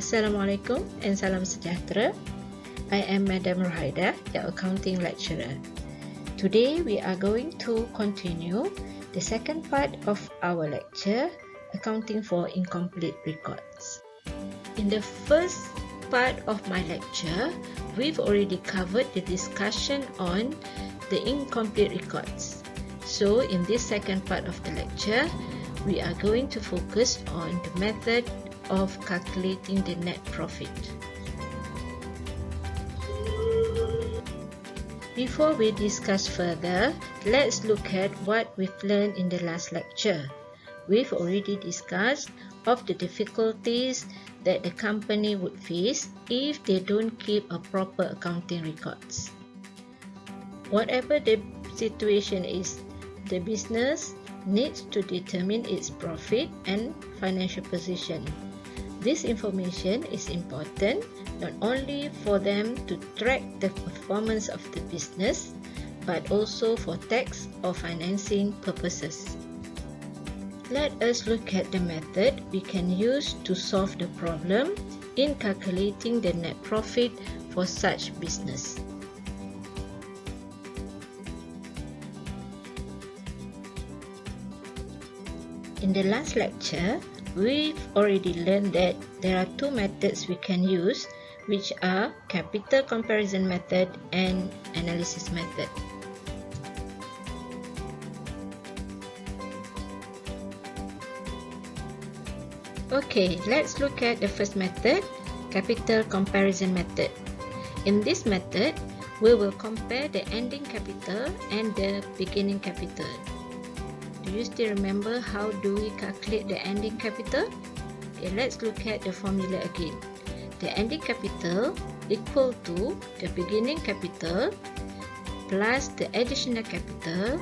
Assalamualaikum and salam sejahtera. I am Madam Rohaida, your accounting lecturer. Today we are going to continue the second part of our lecture, accounting for incomplete records. In the first part of my lecture, we've already covered the discussion on the incomplete records. So in this second part of the lecture, we are going to focus on the method of calculating the net profit. Before we discuss further, let's look at what we've learned in the last lecture. We've already discussed of the difficulties that the company would face if they don't keep a proper accounting records. Whatever the situation is, the business needs to determine its profit and financial position. This information is important not only for them to track the performance of the business, but also for tax or financing purposes. Let us look at the method we can use to solve the problem in calculating the net profit for such business. In the last lecture, we've already learned that there are two methods we can use, which are capital comparison method and analysis method. Okay, let's look at the first method, capital comparison method. In this method, we will compare the ending capital and the beginning capital. Do you still remember how do we calculate the ending capital? Okay, let's look at the formula again. The ending capital equal to the beginning capital plus the additional capital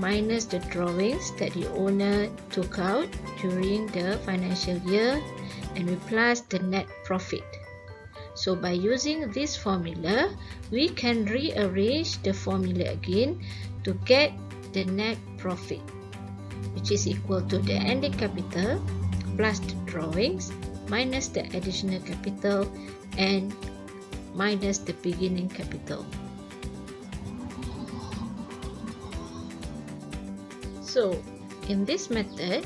minus the drawings that the owner took out during the financial year, and we plus the net profit. So by using this formula, we can rearrange the formula again to get the net profit, which is equal to the ending capital plus the drawings minus the additional capital and minus the beginning capital. So in this method,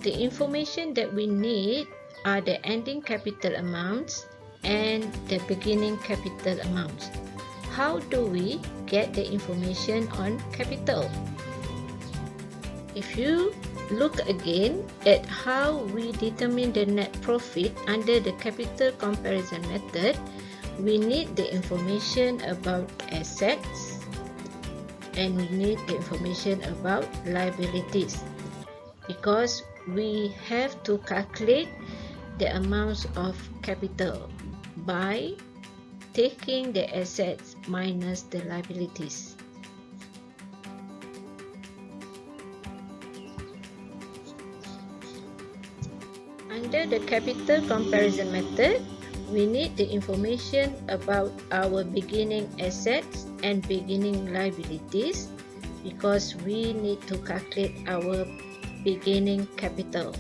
the information that we need are the ending capital amounts and the beginning capital amounts. How do we get the information on capital? If you look again at how we determine the net profit under the capital comparison method, we need the information about assets and we need the information about liabilities, because we have to calculate the amounts of capital by taking the assets minus the liabilities. Under the capital comparison method, we need the information about our beginning assets and beginning liabilities, because we need to calculate our beginning capital.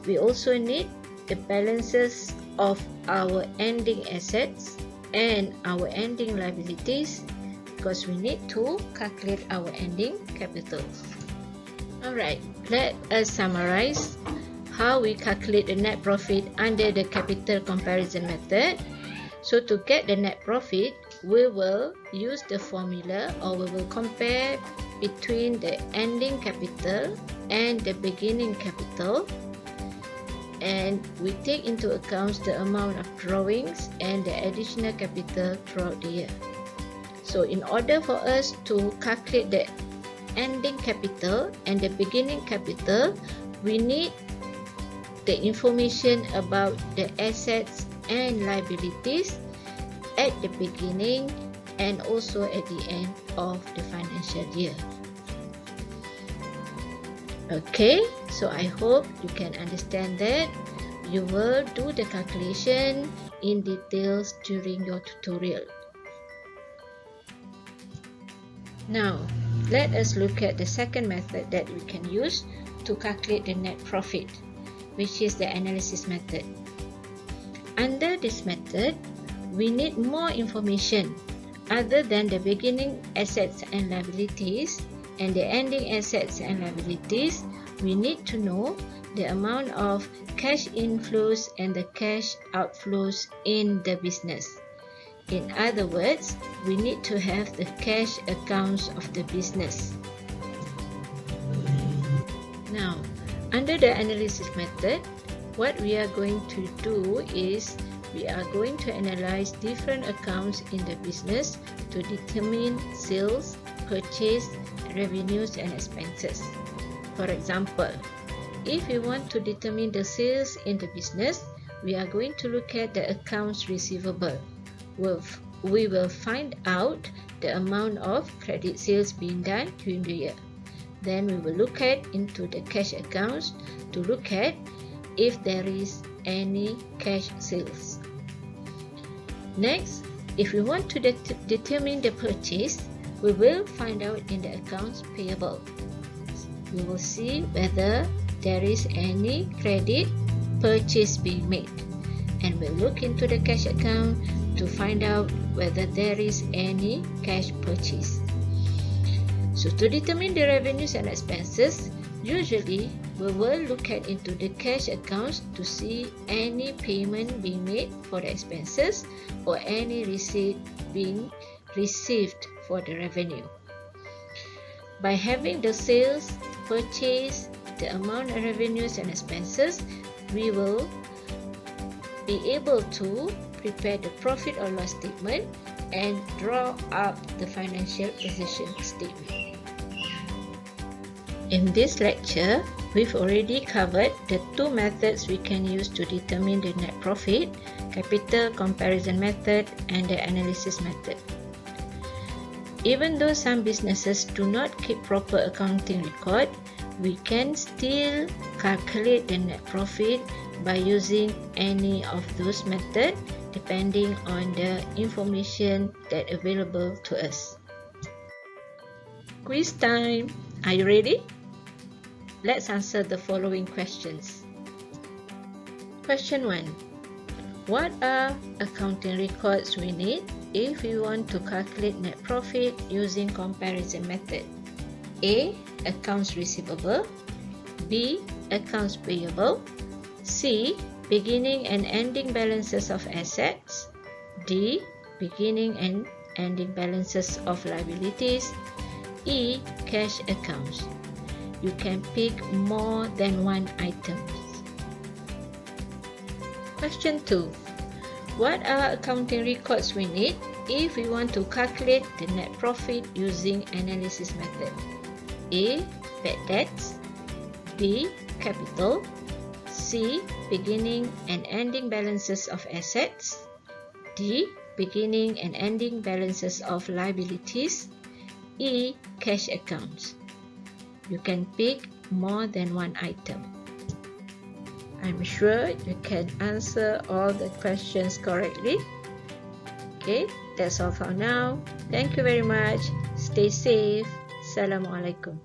We also need the balances of our ending assets and our ending liabilities, because we need to calculate our ending capital. Alright, let us summarize how we calculate the net profit under the capital comparison method. So to get the net profit, we will use the formula, or we will compare between the ending capital and the beginning capital, and we take into account the amount of drawings and the additional capital throughout the year. So in order for us to calculate the ending capital and the beginning capital, we need the information about the assets and liabilities at the beginning and also at the end of the financial year. Okay, so I hope you can understand that. You will do the calculation in details during your tutorial. Now, let us look at the second method that we can use to calculate the net profit, which is the analysis method. Under this method, we need more information other than the beginning assets and liabilities and the ending assets and liabilities. We need to know the amount of cash inflows and the cash outflows in the business. In other words, we need to have the cash accounts of the business. Now, under the analysis method, what we are going to do is we are going to analyze different accounts in the business to determine sales, purchase, revenues and expenses. For example, if we want to determine the sales in the business, we are going to look at the accounts receivable. We will find out the amount of credit sales being done during the year. Then we will look into the cash accounts to look at if there is any cash sales. Next, if we want to determine the purchase, we will find out in the accounts payable. We will see whether there is any credit purchase being made, and we'll look into the cash account to find out whether there is any cash purchase. So to determine the revenues and expenses, usually we will look into the cash accounts to see any payment being made for the expenses or any receipt being received for the revenue. By having the sales, purchase, the amount of revenues and expenses, we will be able to prepare the profit or loss statement and draw up the financial position statement. In this lecture, we've already covered the two methods we can use to determine the net profit: capital comparison method and the analysis method. Even though some businesses do not keep proper accounting record, we can still calculate the net profit by using any of those methods depending on the information that available to us. Quiz time! Are you ready? Let's answer the following questions. Question 1. What are accounting records we need if we want to calculate net profit using comparison method? A. Accounts receivable. B. Accounts payable. C. Beginning and ending balances of assets. D. Beginning and ending balances of liabilities. E. Cash accounts. You can pick more than one item. Question 2. What are accounting records we need if we want to calculate the net profit using analysis method? A. Bad debts. B. Capital. C. Beginning and ending balances of assets. D. Beginning and ending balances of liabilities. E. Cash accounts. You can pick more than one item. I'm sure you can answer all the questions correctly. Okay, that's all for now. Thank you very much. Stay safe. Assalamualaikum.